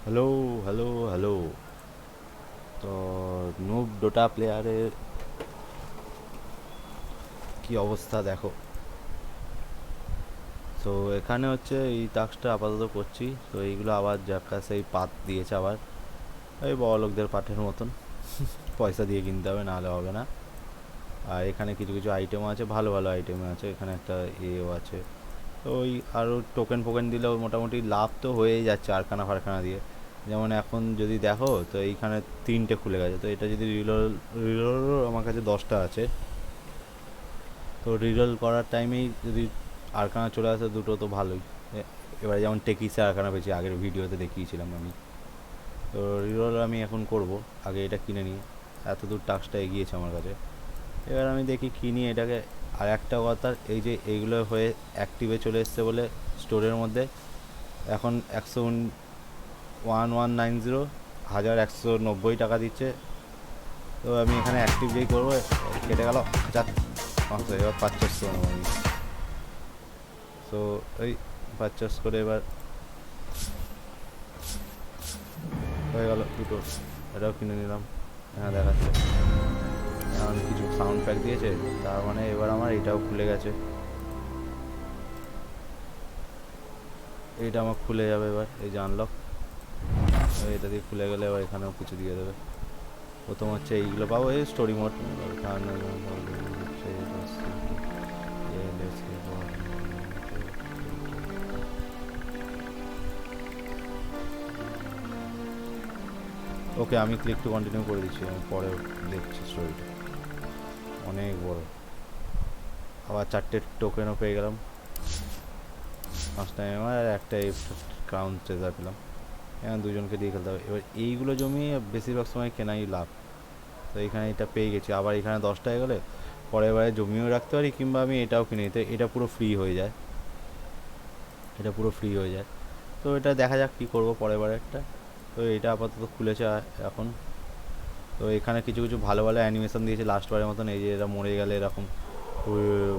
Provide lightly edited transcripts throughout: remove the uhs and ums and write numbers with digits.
Hello, hello, hello. তো noob ডোটা প্লেয়ারের কি অবস্থা দেখো। তো এখানে হচ্ছে এই টাস্কটা আপাতত করছি। তো এইগুলো আবার যার কাছে এই পাত দিয়েছে আবার এই বড়লোকদের পাঠের মতন পয়সা দিয়ে কিনতে হবে, নাহলে হবে না। আর এখানে কিছু কিছু আইটেম আছে, ভালো ভালো আইটেম আছে। এখানে একটা এও আছে। তো ওই আরও টোকেন ফোকেন দিলেও মোটামুটি লাভ তো হয়েই যাচ্ছে আরখানা ফারখানা দিয়ে। যেমন এখন যদি দেখো তো এইখানে 3টে খুলে গেছে। তো এটা যদি রিরোলও আমার কাছে 10টা আছে। তো রিরোল করার টাইমেই যদি আরখানা চলে আসে দুটো তো ভালোই। এবারে যেমন টেকিসে আরখানা পেয়েছি, আগের ভিডিওতে দেখিয়েছিলাম আমি। তো রিরোল আমি এখন করব, আগে এটা কিনে নিয়ে। এত দূর টাস্কটা এগিয়েছে আমার কাছে। এবার আমি দেখি কিনি এটাকে। আর একটা কথা, এই যে এইগুলো হয়ে অ্যাক্টিভে চলে এসছে বলে স্টোরের মধ্যে এখন 11190 1190 টাকা দিচ্ছে। তো আমি এখানে অ্যাক্টিভ যেই করবো, কেটে গেল 500, এবার 50 করে নেবো আমি। তো ওই 50 করে এবার হয়ে গেল দুটো। এটাও কিনে নিলাম। হ্যাঁ, দেখাচ্ছে এখন কিছু সাউন্ড প্যাক দিয়েছে, তার মানে এবার আমার এটাও খুলে গেছে। এইটা আমার খুলে যাবে এবার, এই যে আনলক, এটা দিয়ে খুলে গেলে এবার এখানেও কিছু দিয়ে দেবে। প্রথম হচ্ছে এইগুলো পাবো, এই স্টোরি মোড। ওকে, আমি ক্লিক টু কন্টিনিউ করে দিচ্ছি, আমি পরে দেখছি স্টোরিটা। অনেক বড়। আবার 4টে টোকেনও পেয়ে গেলাম। 5টা এমআর আর একটা ক্রাউন ট্রেজার পেলাম। এখন দুজনকে দিয়ে খেলতে হবে। এবার এইগুলো জমিয়ে বেশিরভাগ সময় কেনাই লাভ। তো এখানে এটা পেয়ে গেছি, আবার এখানে 10টা হয়ে গেলে পরের বারে জমিয়েও রাখতে পারি, কিংবা আমি এটাও কিনে নিতে, এটা পুরো ফ্রি হয়ে যায়। এটা পুরো ফ্রি হয়ে যায়। তো এটা দেখা যাক কী করবো পরের বারে একটা। তো এটা আপাতত খুলেছে এখন। তো এখানে কিছু কিছু ভালো ভালো অ্যানিমেশন দিয়েছে লাস্টবারের মতন, এই যে এরা মরে গেলে এরকম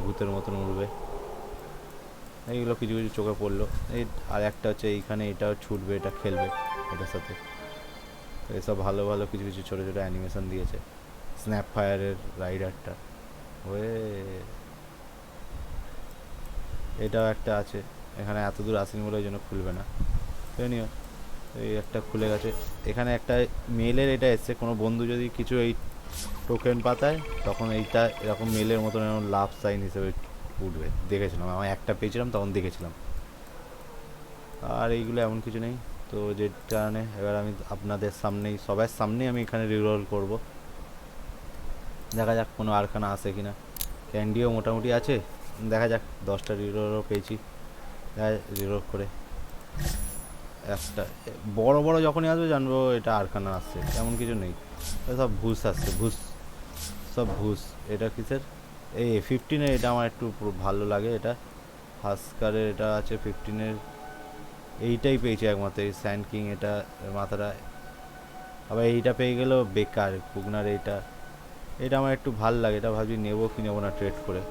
ভূতের মতন উড়বে, এইগুলো কিছু কিছু চোখে পড়লো। এই আর একটা হচ্ছে এইখানে এটাও ছুটবে, এটা খেলবে এটার সাথে। তো এসব ভালো ভালো কিছু কিছু ছোটো ছোটো অ্যানিমেশন দিয়েছে। স্ন্যাপ ফায়ারের রাইডারটা হয়ে এটাও একটা আছে। এখানে এত দূর আসেনি বলে ওই জন্য খুলবে না। নিও, এই একটা খুলে গেছে। এখানে একটা মেলের এটা এসছে, কোনো বন্ধু যদি কিছু এই টোকেন পাতায় তখন এইটা এরকম মেলের মতন এরকম লাভ সাইন হিসেবে উঠবে। দেখেছিলাম, আমি একটা পেয়েছিলাম তখন দেখেছিলাম। আর এইগুলো এমন কিছু নেই। তো যে কারণে এবার আমি আপনাদের সামনেই, সবার সামনেই আমি এখানে রিরোল করব। দেখা যাক কোনো আরখানা আসে কিনা। ক্যান্ডিও মোটামুটি আছে, দেখা যাক। 10টা রিরোলও পেয়েছি, রিরোল করে একটা বড় বড় যখনই আসবে জানবো এটা আরখানা আসছে, এমন কিছু নেই। সব ভুস আসছে, ভুস, সব ভুস। এটা কিসের? এই 15-এর, এটা আমার একটু ভালো লাগে। এটা হাস্কারের এটা আছে 15-এর। এইটাই পেয়েছি একমাত্র, এই স্যান্ড কিং এটা মাথাটা। আবার এইটা পেয়ে গেলেও বেকার, পুগনার এইটা। এটা আমার একটু ভাল লাগে, এটা ভাবছি নেবো কি নেবো না ট্রেড করে।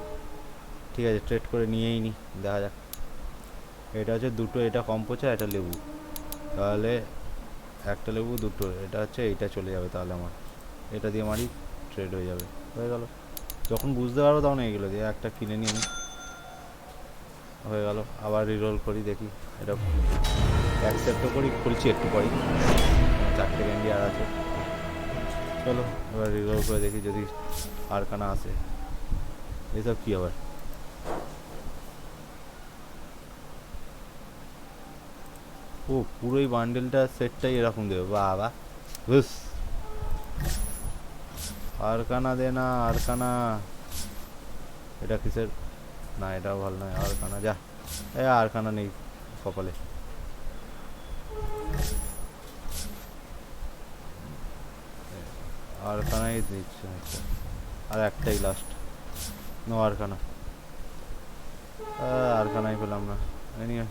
ঠিক আছে, ট্রেড করে নিয়েই নি, দেখা যাক। এটা হচ্ছে দুটো, এটা কম পড়ছে, একটা লেবু। তাহলে একটা লেবু দুটো, এটা হচ্ছে এইটা চলে যাবে তাহলে আমার। এটা দিয়ে মারি, ট্রেড হয়ে যাবে, হয়ে গেল। যখন বুঝতে পারবো তখন এইগুলো দিয়ে একটা কিনে নিই আমি। হয়ে গেল। আবার রিরোল করি, দেখি এটা অ্যাকসেপ্টও করি, খুলছি একটু পরেই। 4টে ক্যান্ডি আর আছে। চলো এবার রিরোল করে দেখি যদি আরখানা আসে। এসব কী আবার? ও, পুরোই বান্ডেলটা সেটটাই এরকম দেবে, বাবা। বুস, আরকানা দে না, আরকানা। এটা কিসের? না, এটাও ভালো নয়। আরকানা যা, এ আরকানা নেই কপালে। আরকানাই দিচ্ছে একটা। আর একটাই লাস্ট, নো আরকানা। আরকানাই পেলাম না। নিয়ে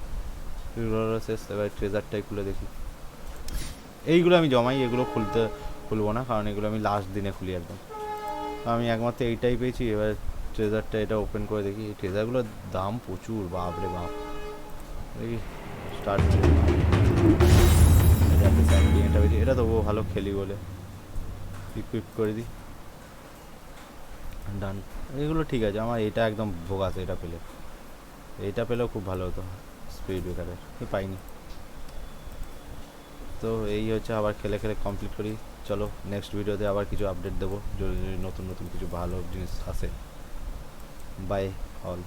শেষ, এবার ট্রেজারটাই খুলে দেখি। এইগুলো আমি জমাই, এগুলো খুলবো না, কারণ এগুলো আমি লাস্ট দিনে খুলি একদম। আমি একমাত্র এইটাই পেয়েছি। এবার ট্রেজারটা এটা ওপেন করে দেখি। এই ট্রেজারগুলোর দাম প্রচুর, বাপ রে বাপ। দেখি স্টার্ট, এটা তবুও ভালো খেলি বলে ইকুইপ করে দিই। ডান, এগুলো ঠিক আছে। আমার এটা একদম ভোগাস, এটা পেলেও খুব ভালো হতো স্পিড ব্রেকারের, পাইনি। তো এই হচ্ছে, আবার খেলে খেলে কমপ্লিট করি। চলো নেক্সট ভিডিওতে আবার কিছু আপডেট দেবো যদি নতুন নতুন কিছু ভালো জিনিস আসে। Bye all.